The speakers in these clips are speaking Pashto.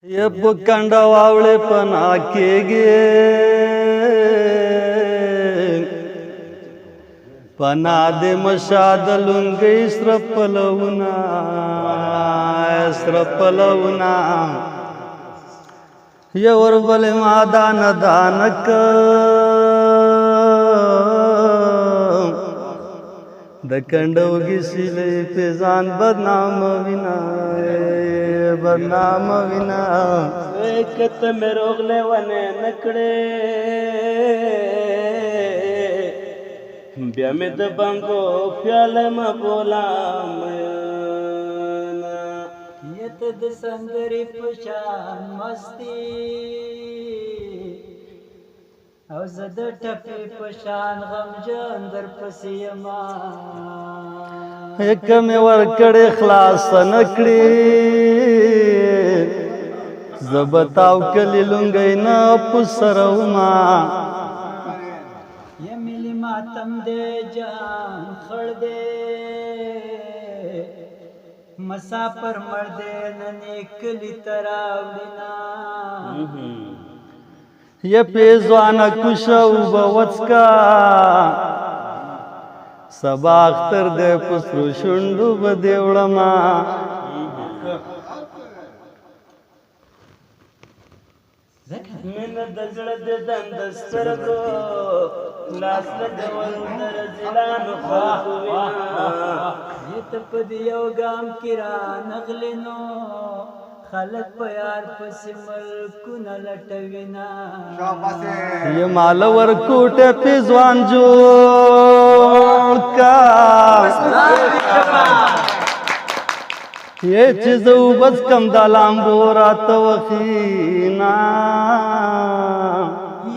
ये बुकंड वावळे पण आकेगे पनादे मशाद लुंगै स्रपलवना यवर बले मादान दानक दकंड उगिसिले पेजान बदनाम विना एकत में रोगले वने नकड़े ब्यामिद बंगो प्याल म बोला मयना यतद संगरी पशान मस्ती او زد ټپی پشان غم جندر پسیما یک می ورکړې خلاص نکړې زبتاو کلی لونګې نه پسروما یملی ماتم دې جان خړ دې مسافر مړ دې نن کلی تراولینا ये पेजवाना कुशव बवचका सबा अख्तर दे पुसरू शुंडू बदेवळमा من दजळ दे दंदस्तरगो लास दवल दर जिलान खाविना یت پدیو گام کرا نغلنو خلق پیار پسمل کن لټوینا ये मालवर कोटे पेजवान जोड़ का ये चीज बस कम दालाम बोरात वखीना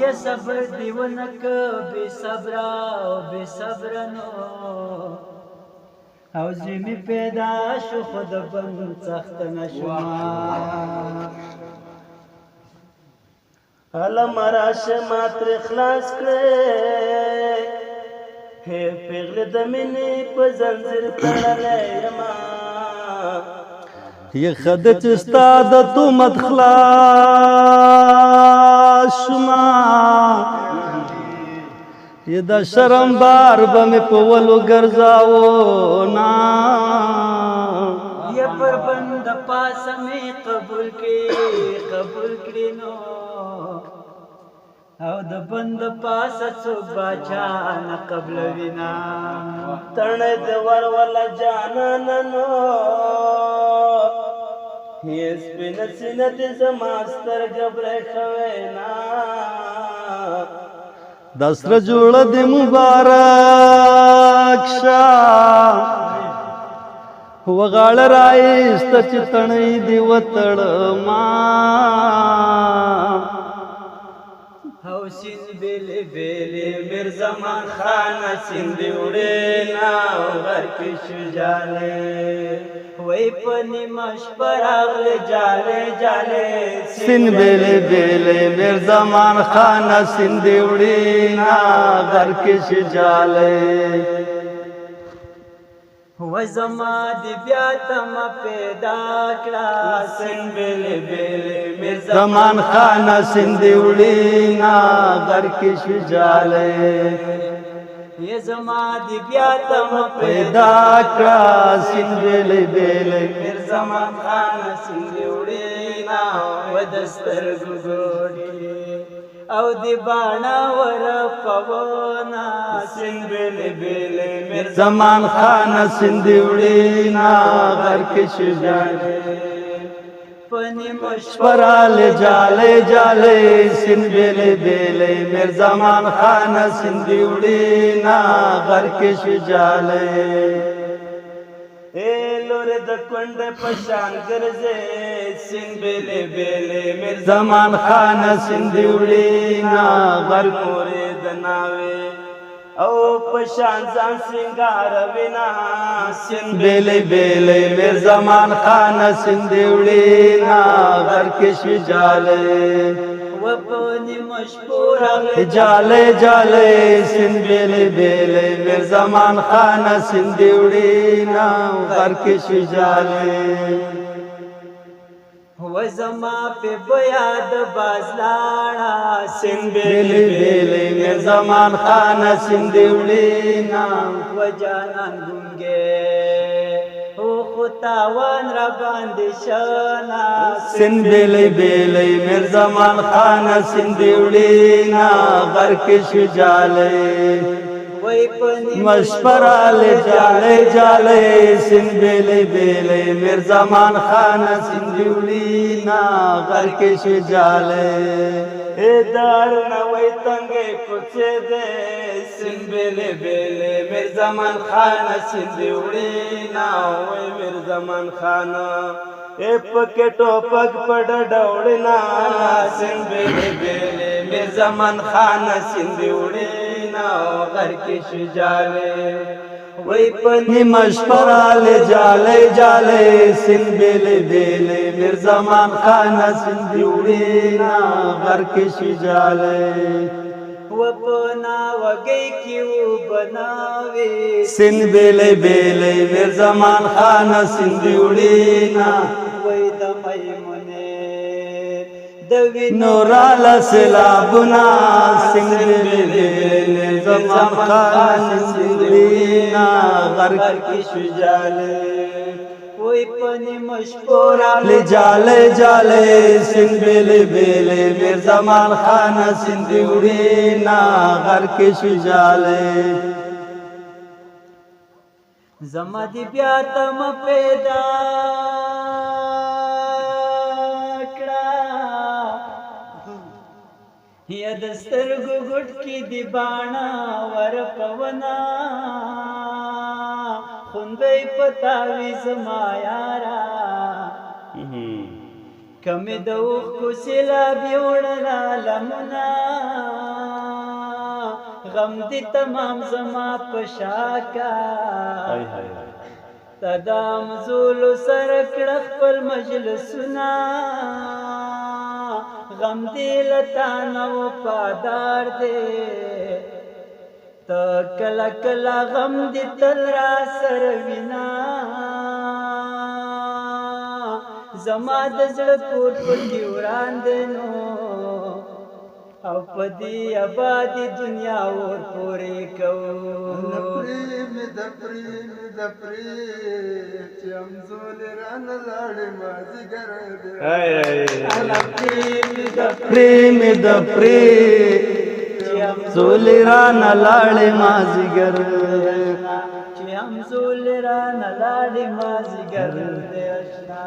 ये सब्र दिवनक बेसब्रा बेसब्रनो او زمي پیدا شو خود بند سخت نشما هلا مراش ماتر خلاص کړې هي پیغله د منې په زنجیر تړلې یما ये खद चिस्ता द तू मत खलास शुमा ये द शर्म बार बमे पवलो गर्जाओ ना ये पर बंद पास में कबूल करी नो او د بند پاس صبح چان قبل وینا تړ د ور ول جانانو هیڅ بن سینت زماستر غبره خوینا دسر جوړ د مبارک شاه وغاړ رايست چتنې دی وتړ ما حوسین بیل بیل میر زمان خان سند وړینا ور کې شجاله وای پنی مش پراغ جاله جاله سن بیلے بیلے میر زمان خان سند وړینا غر کې شجاله و زما دی بیا تم پیدا کړه سن بیل بیل میر زمان خان سند وړینا غر کې شجاله یہ زما دی بیا تم پیدا کړه سن بیلے بیلے میر زمان خان سند وړینا ودستر ګوډی او دی باڼه ور پونا سن بیل بیل میر زمان خان سند وړینا غر کې شجاله پنی مش پرال جالے جالے سن بیلے بیلے میر زمان خان سند وړینا غر کې شجاله اے لور د کند پشان ګرځې سین بیلې بیلې میر زمان خان سند وړینا غر مورې د ناوې او پشان ځان سنگار وینا سین بیلے بیلے میر زمان خان سند وړینا غر کې شجاله و پنی مش پورا جالے جالے سن بیلے بیلے میر زمان خان سند وړینا غر کې شجاله و زما په بیا د باز لاړه سند بیلی بیلی میر زمان خان سند وړینا و جانان ګونګې او خو تاوان را باندې شنا سند بیلی بیلی میر زمان خان سند وړینا غر کې شجاله وای پنی مشپرال جاله جاله سند بیلی بیلی میر زمان خان سند وړینا غر کې شجاله دار نوی تنگی کوچه ده سن بیلی بیلی میر زمان خان سند وړینا وای میر زمان خان پکې ټوپک پډ ډوړنا سن بیلی بیلی میر زمان خان سند وړینا غر کې شجاله وای پنی مشپرال جاله جاله سند بیلی بیلی میر زمان خان سند وړینا غر کې شجاله و پنا وگئی کیو بناوی سند بیلی بیلی میر زمان خان سند وړینا وای د میمونه د نورال سلابنا سند بیلی بیلی میر زمان خان سند وړینا غر کې شجاله وای پنی مشپورا جاله جاله سند بیلی بیلی میر زمان خان سند وړینا غر کې شجاله زما دی بیا تم پیدا کړه یا د سترګو ګټ کې دی باڼه ور پونا خوندې پتاوي زما یارا کمې د اوښ کو سیلاب یوړلا لمنا غم دی تمام زما پشاکا تدام زول سر کړه خپل مجلسنا غم دی لتا نو پادار دے تا کلا کلا غم دی تل را سر وینا زما د زړه کور پکې وړاندې نو او پدی آبادی دنیا اور پورې کوو پریم د پری زول ران لاړې مازیګر چې هم زول را نه لاړې مازیګر دې اشنا